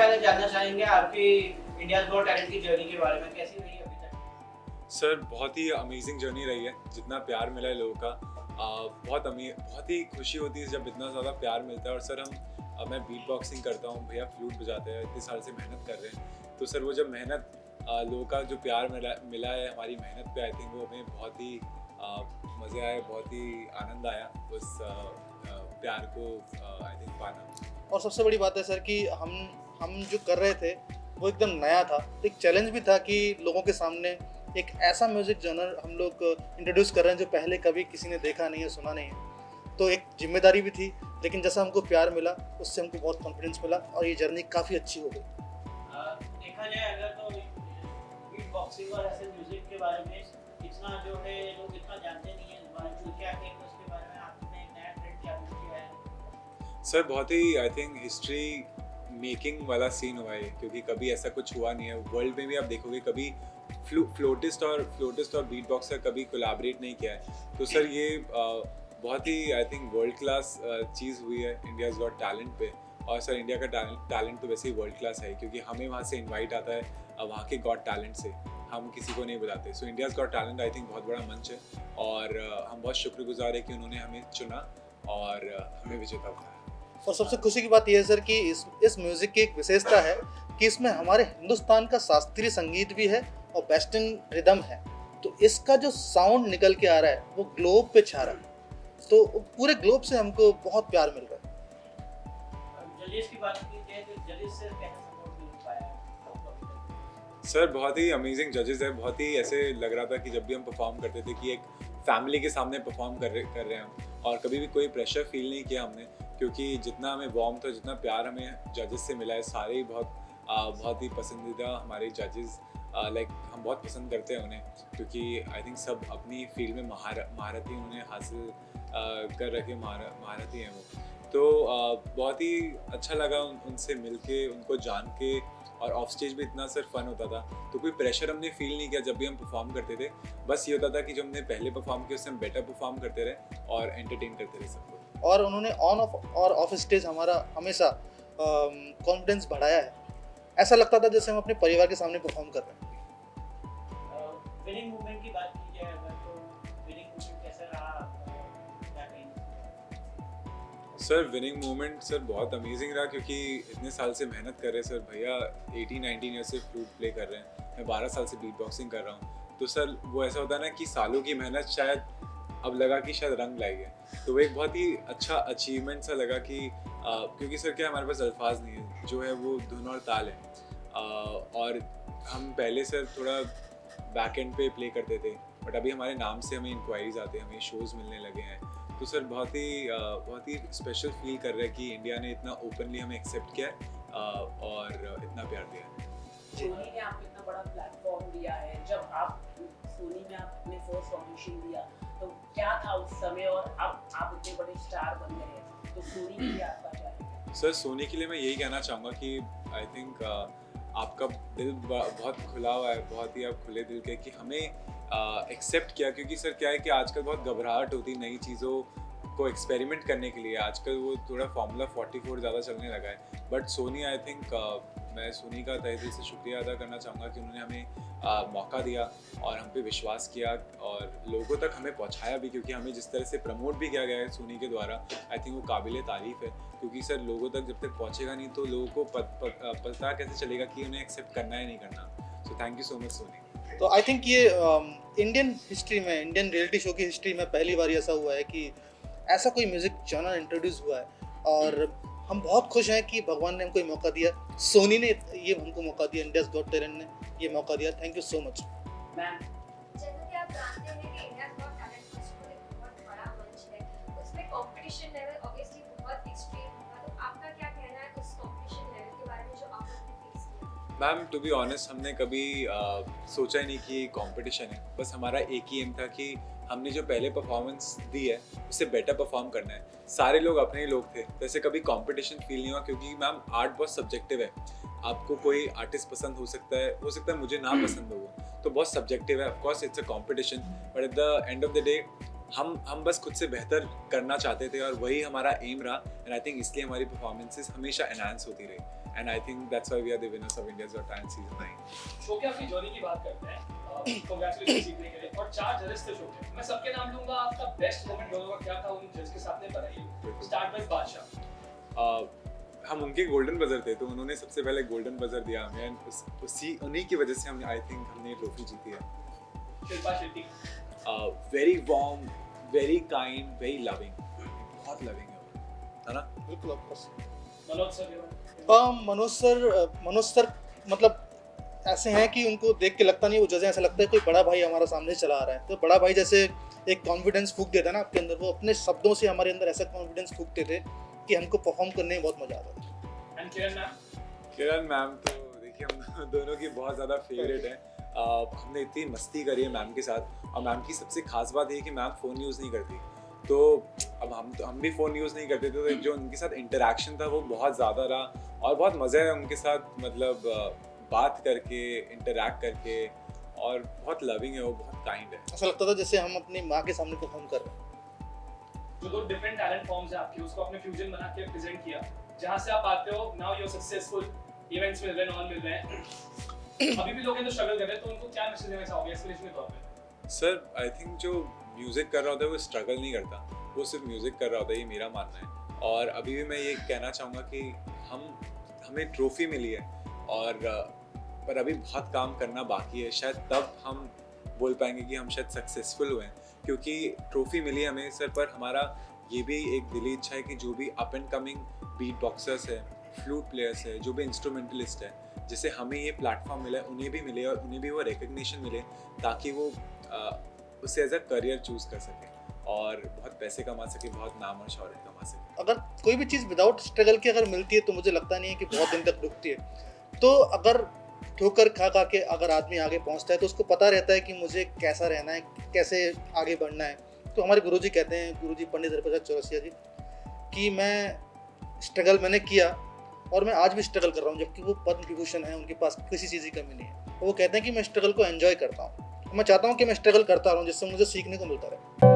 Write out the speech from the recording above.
पहले जानना चाहेंगे आपकी इंडियाज गॉट टैलेंट की जर्नी के बारे में, कैसी रही अभी तक? सर बहुत ही अमेजिंग जर्नी रही है, जितना प्यार मिला है लोगों का बहुत ही खुशी होती है जब इतना ज़्यादा प्यार मिलता है। और सर मैं बीट बॉक्सिंग करता हूँ, भैया फ्लूट बजाते हैं, इतने साल से मेहनत कर रहे हैं। तो सर वो जब मेहनत लोगों का जो प्यार मिला है हमारी मेहनत पे, आई थिंक वो हमें बहुत ही मज़े आए, बहुत ही आनंद आया उस प्यार को आई थिंक पाना। और सबसे बड़ी बात है सर कि हम जो कर रहे थे वो एकदम नया था। एक चैलेंज भी था कि लोगों के सामने एक ऐसा म्यूज़िक जनर हम लोग इंट्रोड्यूस कर रहे हैं जो पहले कभी किसी ने देखा नहीं है, सुना नहीं है। तो एक जिम्मेदारी भी थी, लेकिन जैसा हमको प्यार मिला उससे हमको बहुत कॉन्फिडेंस मिला और ये जर्नी काफ़ी अच्छी हो गई। देखा जाए अगर तो बीट बॉक्सिंग और ऐसे म्यूजिक के बारे में इतना जो है लोग इतना जानते नहीं है, क्या है उसके बारे में आपने नया ट्रेंड क्या किया है? सर बहुत ही आई थिंक हिस्ट्री मेकिंग वाला सीन हुआ है, क्योंकि कभी ऐसा कुछ हुआ नहीं है वर्ल्ड में भी। आप देखोगे कभी फ्लोटिस्ट और बीट बॉक्सर कभी कोलैबोरेट नहीं किया है। तो सर ये बहुत ही आई थिंक वर्ल्ड क्लास चीज़ हुई है इंडियाज़ गॉट टैलेंट पे। और सर इंडिया का टैलेंट तो वैसे ही वर्ल्ड क्लास है, क्योंकि हमें वहाँ से इनवाइट आता है वहाँ के गॉट टैलेंट से, हम किसी को नहीं बुलाते। So India's Got Talent I think बहुत बड़ा मंच है और हम बहुत शुक्रगुजार है कि उन्होंने हमें चुना और हमें विजेता बनाया। और सबसे खुशी की बात यह है सर कि इस म्यूज़िक की एक विशेषता है कि इसमें हमारे हिंदुस्तान का शास्त्रीय संगीत भी है और वेस्टर्न रिदम है। तो इसका जो साउंड निकल के आ रहा है वो ग्लोब पे छा रहा है, तो पूरे ग्लोब से हमको बहुत प्यार मिल रहा है। जजेस की बात की जाए तो जजेस से कैसा सपोर्ट मिल पाया आपको अभी तक? सर बहुत ही अमेजिंग जजेस है। बहुत ही ऐसे लग रहा था कि जब भी हम परफॉर्म करते थे कि एक फैमिली के सामने परफॉर्म कर रहे हैं हम, और कभी भी कोई प्रेशर फील नहीं किया हमने, क्योंकि जितना हमें वार्म था, जितना प्यार हमें जजेस से मिला है, सारे ही बहुत ही पसंदीदा हमारे जजेस। लाइक हम बहुत पसंद करते हैं उन्हें, क्योंकि आई थिंक सब अपनी फील्ड में महारत ही उन्होंने हासिल कर रखे, महारत ही हैं वो। तो बहुत ही अच्छा लगा उनसे मिलके, उनको जान के। और ऑफ स्टेज भी इतना सर फन होता था, तो कोई प्रेशर हमने फील नहीं किया जब भी हम परफॉर्म करते थे। बस ये होता था कि जो हमने पहले परफॉर्म किया उससे हम बेटर परफॉर्म करते रहे और एंटरटेन करते रहे सबको। और उन्होंने ऑन और ऑफ स्टेज हमारा हमेशा कॉन्फिडेंस बढ़ाया है। ऐसा लगता था जैसे हम अपने परिवार के सामने परफॉर्म कर रहे हैं। विनिंग मूवमेंट की बात की जाए अगर तो विनिंग मूवमेंट कैसा रहा आपका, क्या कहेंगे? सर विनिंग मोमेंट सर बहुत अमेजिंग रहा, क्योंकि इतने साल से मेहनत कर रहे हैं सर। भैया 18-19 ईयर से फ्लूट प्ले कर रहे हैं, मैं 12 साल से बीट बॉक्सिंग कर रहा हूँ। तो सर वो ऐसा होता है ना कि सालों की मेहनत शायद अब लगा कि शायद रंग लाई है। तो वो एक बहुत ही अच्छा अचीवमेंट सा लगा कि क्योंकि सर क्या हमारे पास अल्फाज नहीं है, जो है वो धुन और ताल है। और हम पहले सर थोड़ा बैक एंड पे प्ले करते थे, बट अभी हमारे नाम से हमें इंक्वायरीज आते हैं, हमें शोज़ मिलने लगे हैं। तो सर बहुत ही स्पेशल फील कर रहा है कि इंडिया ने इतना ओपनली हमें एक्सेप्ट किया है और इतना प्यार दिया है। सोनी ने आपको इतना बड़ा प्लेटफॉर्म दिया है, जब आप सोनी में आपने फर्स्ट ऑडिशन दिया तो क्या था उस समय, और अब आप इतने बड़े स्टार बन गए हैं, तो सोनी के लिए आपका क्या है? सर सोनी के लिए मैं यही कहना चाहूँगा कि आई थिंक आपका दिल बहुत खुला हुआ है, बहुत ही आप खुले दिल के कि हमें एक्सेप्ट किया। क्योंकि सर क्या है कि आजकल बहुत घबराहट होती है नई चीज़ों को एक्सपेरिमेंट करने के लिए। आजकल वो थोड़ा फार्मूला 44 ज़्यादा चलने लगा है, बट सोनी आई थिंक मैं सोनी का तहे दिल से शुक्रिया अदा करना चाहूँगा कि उन्होंने हमें मौका दिया और हम पे विश्वास किया और लोगों तक हमें पहुँचाया भी। क्योंकि हमें जिस तरह से प्रमोट भी किया गया है सोनी के द्वारा, आई थिंक वो काबिल तारीफ़ है। क्योंकि सर लोगों तक जब तक पहुँचेगा नहीं तो लोगों को पता कैसे चलेगा कि उन्हें एक्सेप्ट करना है नहीं करना। So thank you so much Sony. तो आई थिंक ये इंडियन हिस्ट्री में, इंडियन रियलिटी शो की हिस्ट्री में पहली बार ऐसा हुआ है कि ऐसा कोई म्यूज़िक जॉनर इंट्रोड्यूस हुआ है। और हम बहुत खुश हैं कि भगवान ने हमको ये मौका दिया, सोनी ने ये हमको मौका दिया, इंडियाज़ गॉट टैलेंट ने ये मौका दिया। Thank you so much ma'am. जैसा कि आप जानते हैं कि इंडियाज़ गॉट टैलेंट फेस्टिवल एक बहुत बड़ा मंच है, उसमें कंपटीशन लेवल ऑब्वियसली बहुत एक्सट्रीम होगा। तो आपका क्या कहना है उस कंपटीशन लेवल के बारे में जो आप लोगों ने फेस किया? मैम टू बी ऑनेस्ट हमने कभी सोचा ही नहीं कि कंपटीशन है। बस हमारा एक ही एम था कि हमने जो पहले परफॉर्मेंस दी है उससे बेटर परफॉर्म करना है। सारे लोग अपने ही लोग थे, वैसे कभी कंपटीशन फील नहीं हुआ। क्योंकि मैम आर्ट बहुत सब्जेक्टिव है, आपको कोई आर्टिस्ट पसंद हो सकता है मुझे ना पसंद हो, तो बहुत सब्जेक्टिव है। Of course it's a competition, but at the end of the day हम बस खुद से बेहतर करना चाहते थे और वही हमारा एम रहा एंड आई थिंक इसलिए हमारी परफॉर्मेंसेस हमेशा एनहांस होती रही and I think that's why we are the winners of India's got talent season 9। Show के अपनी जर्नी की बात करते हैं, कांग्रेचुलेशन सीखने के लिए, और 4 जजेस थे शो के, मैं सबके नाम लूंगा, आपका बेस्ट मोमेंट दोनों का क्या था उन जज के साथ में बताइए। स्टार्ट बाय बादशाह। हम उनके गोल्डन बजर थे तो उन्होंने सबसे पहले गोल्डन बजर दिया हमें एंड उन्हीं की वजह से हमने आई थिंक हमने ट्रॉफी जीती है। Shilpa Shetty. Very warm, very kind, very loving, बहुत लविंग है ना? बिल्कुल of course. Manoj sir. Manoj sir मतलब ऐसे हैं कि उनको देख के लगता नहीं वो जज हैं, ऐसा लगता है कोई बड़ा भाई हमारा सामने चला आ रहा है। तो बड़ा भाई जैसे एक कॉन्फिडेंस फूंक देता है ना आपके अंदर, वो अपने शब्दों से हमारे अंदर ऐसा कॉन्फिडेंस फूंकते थे कि हमको परफॉर्म करने में बहुत मजा आता था। And Kiran ma'am. Kiran ma'am तो देखिए हम दोनों की बहुत ज़्यादा फेवरेट है। हमने इतनी मस्ती करी है मैम के साथ और मैम की सबसे खास बात ये कि मैम फ़ोन यूज़ नहीं करती, तो अब हम भी फ़ोन यूज़ नहीं करते थे, तो जो उनके साथ इंटरेक्शन था वो बहुत ज़्यादा रहा और बहुत मज़ा है उनके साथ, मतलब बात करके, इंटरेक्ट करके, और बहुत लविंग है वो, बहुत काइंड है। ऐसा लगता था जैसे हम अपनी माँ के सामने परफॉर्म कर रहे हैं। जो 2 डिफरेंट टैलेंट फॉर्म्स है आपके, उसको आपने फ्यूजन बना के प्रेजेंट किया, जहां से आप आते हो, now you are successful, events मिल रहे हैं, नॉन मिल रहे हैं, अभी भी लोग हैं जो स्ट्रगल कर रहे हैं, तो उनको क्या मैसेज देना चाहोगे एस्पिरेशन के तौर पे? सर आई थिंक जो म्यूज़िक कर रहा होता है वो स्ट्रगल नहीं करता, वो सिर्फ म्यूज़िक कर रहा होता है, ये मेरा मानना है। और अभी भी मैं ये कहना चाहूँगा कि हमें ट्रॉफ़ी मिली है और पर अभी बहुत काम करना बाकी है, शायद तब हम बोल पाएंगे कि हम शायद सक्सेसफुल हुए हैं, क्योंकि ट्रॉफ़ी मिली है हमें सर, पर हमारा ये भी एक दिली इच्छा है कि जो भी up and coming beat boxers है, फ्लूट प्लेयर्स है, जो भी इंस्ट्रूमेंटलिस्ट है, जिससे हमें ये प्लेटफॉर्म मिला है, उन्हें भी मिले और उन्हें भी वो रिकग्निशन मिले, ताकि वो उसे एज अ करियर चूज़ कर सके और बहुत पैसे कमा सके, बहुत नाम और शौहरत कमा सके। अगर कोई भी चीज़ विदाउट स्ट्रगल के अगर मिलती है तो मुझे लगता नहीं है कि बहुत दिन तक रुकती है। तो अगर ठोकर खा के अगर आदमी आगे पहुंचता है तो उसको पता रहता है कि मुझे कैसा रहना है, कैसे आगे बढ़ना है। तो हमारे गुरुजी कहते हैं, गुरुजी पंडित हरिप्रसाद चौरसिया जी, कि मैं स्ट्रगल मैंने किया और मैं आज भी स्ट्रगल कर रहा हूँ, जबकि वो पद्म विभूषण है, उनके पास किसी चीज़ की कमी नहीं है। तो वो कहते हैं कि मैं स्ट्रगल को एंजॉय करता हूँ, मैं चाहता हूँ कि मैं स्ट्रगल करता रहूँ जिससे मुझे सीखने को मिलता रहे।